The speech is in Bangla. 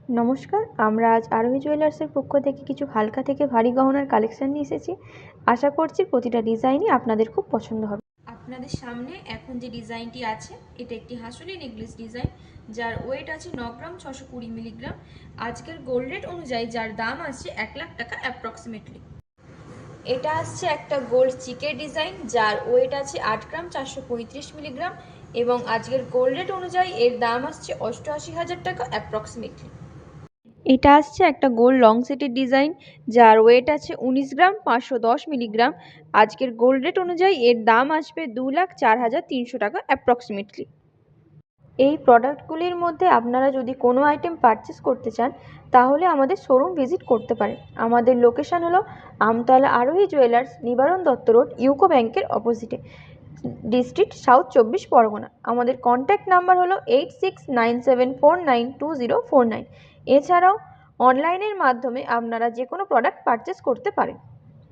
নমস্কার, আমরা আজ আরোহী জুয়েলার্সের পক্ষ থেকে কিছু হালকা থেকে ভারী গহনার কালেকশন নিয়ে এসেছি। আশা করছি প্রতিটা ডিজাইনই আপনাদের খুব পছন্দ হবে। আপনাদের সামনে এখন যে ডিজাইনটি আছে এটা একটি হাসুলি নেকলেস ডিজাইন, যার ওয়েট আছে 9 গ্রাম 620 মিলিগ্রাম। আজকের গোল্ড রেট অনুযায়ী যার দাম আছে 1 লাখ টাকা অ্যাপ্রক্সিমেটলি। এটা আসছে একটা গোল্ড চিকের ডিজাইন, যার ওয়েট আছে 8 গ্রাম 435 মিলিগ্রাম এবং আজকের গোল্ড রেট অনুযায়ী এর দাম আসছে 88,000 টাকা অ্যাপ্রক্সিমেটলি। এটা আসছে একটা গোল্ড লং সেটের ডিজাইন, যার ওয়েট আছে 19 গ্রাম 510 মিলিগ্রাম। আজকের গোল্ড রেট অনুযায়ী এর দাম আসবে 2,04,300 টাকা অ্যাপ্রক্সিমেটলি। এই প্রোডাক্টগুলির মধ্যে আপনারা যদি কোনো আইটেম পারচেস করতে চান তাহলে আমাদের শোরুম ভিজিট করতে পারেন। আমাদের লোকেশান হলো আমতলা আরোহী জুয়েলার্স, নিবারণ দত্ত রোড, ইউকো ব্যাংকের অপোজিটে, ডিস্ট্রিক্ট সাউথ 24 পরগনা। আমাদের কন্ট্যাক্ট নাম্বার হলো 8697492049। এছাড়াও অনলাইনের মাধ্যমে আপনারা যে কোনো প্রোডাক্ট পারচেস করতে পারেন।